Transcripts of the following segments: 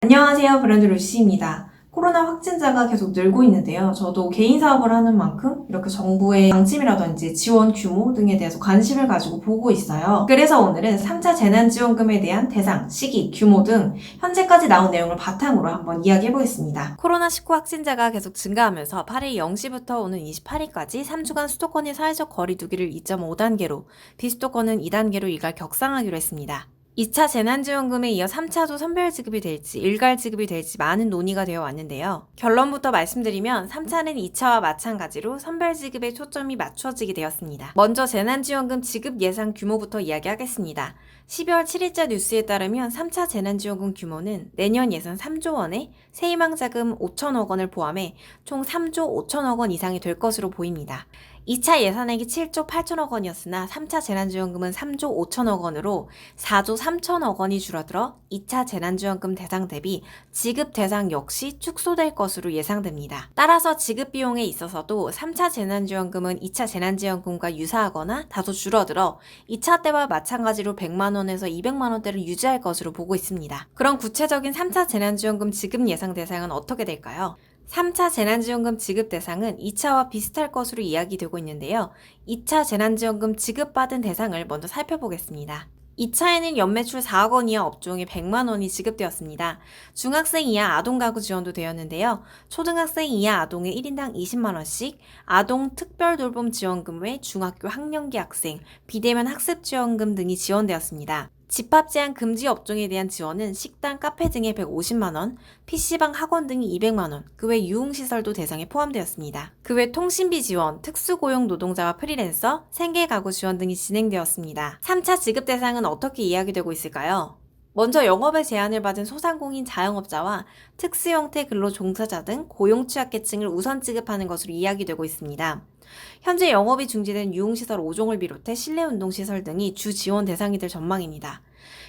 안녕하세요. 브랜드 루시입니다. 코로나 확진자가 계속 늘고 있는데요. 저도 개인 사업을 하는 만큼 이렇게 정부의 방침이라든지 지원 규모 등에 대해서 관심을 가지고 보고 있어요. 그래서 오늘은 3차 재난지원금에 대한 대상, 시기, 규모 등 현재까지 나온 내용을 바탕으로 한번 이야기해보겠습니다. 코로나19 확진자가 계속 증가하면서 8일 0시부터 오는 28일까지 3주간 수도권의 사회적 거리 두기를 2.5단계로, 비수도권은 2단계로 일괄 격상하기로 했습니다. 2차 재난지원금에 이어 3차도 선별지급이 될지 일괄지급이 될지 많은 논의가 되어 왔는데요. 결론부터 말씀드리면 3차는 2차와 마찬가지로 선별지급에 초점이 맞춰지게 되었습니다. 먼저 재난지원금 지급 예상 규모부터 이야기하겠습니다. 12월 7일자 뉴스에 따르면 3차 재난지원금 규모는 내년 예산 3조 원에 새희망자금 5천억 원을 포함해 총 3조 5천억 원 이상이 될 것으로 보입니다. 2차 예산액이 7조 8천억 원이었으나 3차 재난지원금은 3조 5천억 원으로 4조 3천억 원이 줄어들어 2차 재난지원금 대상 대비 지급 대상 역시 축소될 것으로 예상됩니다. 따라서 지급 비용에 있어서도 3차 재난지원금은 2차 재난지원금과 유사하거나 다소 줄어들어 2차 때와 마찬가지로 100만 원에서 200만 원대를 유지할 것으로 보고 있습니다. 그럼 구체적인 3차 재난지원금 지급 예상 대상은 어떻게 될까요? 3차 재난지원금 지급 대상은 2차와 비슷할 것으로 이야기되고 있는데요. 2차 재난지원금 지급받은 대상을 먼저 살펴보겠습니다. 2차에는 연매출 4억 원 이하 업종에 100만 원이 지급되었습니다. 중학생 이하 아동가구 지원도 되었는데요. 초등학생 이하 아동의 1인당 20만 원씩, 아동 특별돌봄 지원금 외 중학교 학년기 학생, 비대면 학습지원금 등이 지원되었습니다. 집합 제한 금지 업종에 대한 지원은 식당, 카페 등에 150만 원, PC방, 학원 등이 200만 원, 그 외 유흥시설도 대상에 포함되었습니다. 그 외 통신비 지원, 특수고용 노동자와 프리랜서, 생계가구 지원 등이 진행되었습니다. 3차 지급 대상은 어떻게 이야기되고 있을까요? 먼저 영업에 제한을 받은 소상공인 자영업자와 특수형태 근로종사자 등 고용취약계층을 우선 지급하는 것으로 이야기되고 있습니다. 현재 영업이 중지된 유흥시설 5종을 비롯해 실내운동시설 등이 주 지원 대상이 될 전망입니다.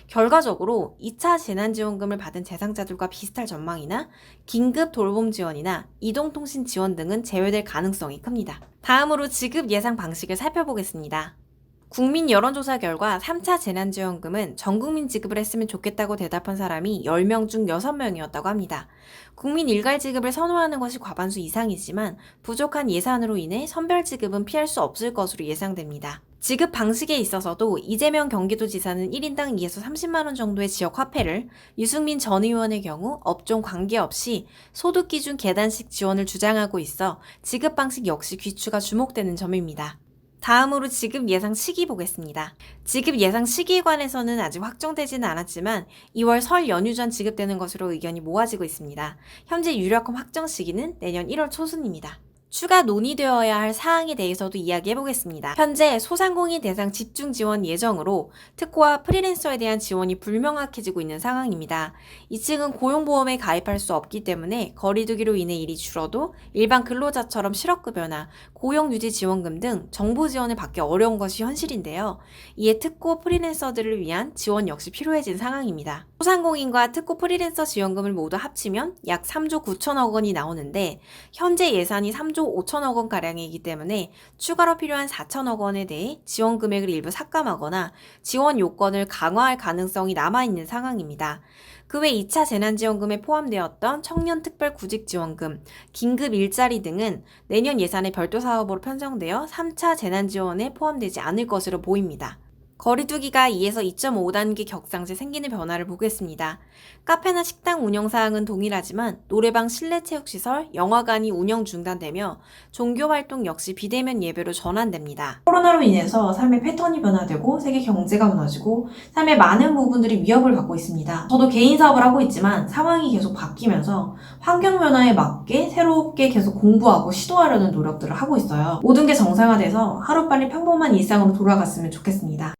결과적으로 2차 재난지원금을 받은 대상자들과 비슷할 전망이나 긴급 돌봄 지원이나 이동통신 지원 등은 제외될 가능성이 큽니다. 다음으로 지급 예상 방식을 살펴보겠습니다. 국민 여론조사 결과 3차 재난지원금은 전국민 지급을 했으면 좋겠다고 대답한 사람이 10명 중 6명이었다고 합니다. 국민 일괄 지급을 선호하는 것이 과반수 이상이지만 부족한 예산으로 인해 선별 지급은 피할 수 없을 것으로 예상됩니다. 지급 방식에 있어서도 이재명 경기도지사는 1인당 2에서 30만 원 정도의 지역 화폐를, 유승민 전 의원의 경우 업종 관계없이 소득 기준 계단식 지원을 주장하고 있어 지급 방식 역시 귀추가 주목되는 점입니다. 다음으로 지급 예상 시기 보겠습니다. 지급 예상 시기에 관해서는 아직 확정되지는 않았지만 2월 설 연휴 전 지급되는 것으로 의견이 모아지고 있습니다. 현재 유력한 확정 시기는 내년 1월 초순입니다. 추가 논의되어야 할 사항에 대해서도 이야기해보겠습니다. 현재 소상공인 대상 집중 지원 예정으로 특고와 프리랜서에 대한 지원이 불명확해지고 있는 상황입니다. 이 층은 고용보험에 가입할 수 없기 때문에 거리두기로 인해 일이 줄어도 일반 근로자처럼 실업급여나 고용유지지원금 등 정부 지원을 받기 어려운 것이 현실인데요. 이에 특고 프리랜서들을 위한 지원 역시 필요해진 상황입니다. 소상공인과 특고 프리랜서 지원금을 모두 합치면 약 3조 9천억 원이 나오는데 현재 예산이 3조 5천억 원가량이기 때문에 추가로 필요한 4천억 원에 대해 지원 금액을 일부 삭감하거나 지원 요건을 강화할 가능성이 남아있는 상황입니다. 그 외 2차 재난지원금에 포함되었던 청년특별구직지원금, 긴급 일자리 등은 내년 예산의 별도 사업으로 편성되어 3차 재난지원에 포함되지 않을 것으로 보입니다. 거리두기가 2에서 2.5단계 격상시 생기는 변화를 보겠습니다. 카페나 식당 운영 사항은 동일하지만 노래방, 실내체육시설, 영화관이 운영 중단되며 종교활동 역시 비대면 예배로 전환됩니다. 코로나로 인해서 삶의 패턴이 변화되고 세계 경제가 무너지고 삶의 많은 부분들이 위협을 받고 있습니다. 저도 개인 사업을 하고 있지만 상황이 계속 바뀌면서 환경 변화에 맞게 새롭게 계속 공부하고 시도하려는 노력들을 하고 있어요. 모든 게 정상화돼서 하루빨리 평범한 일상으로 돌아갔으면 좋겠습니다.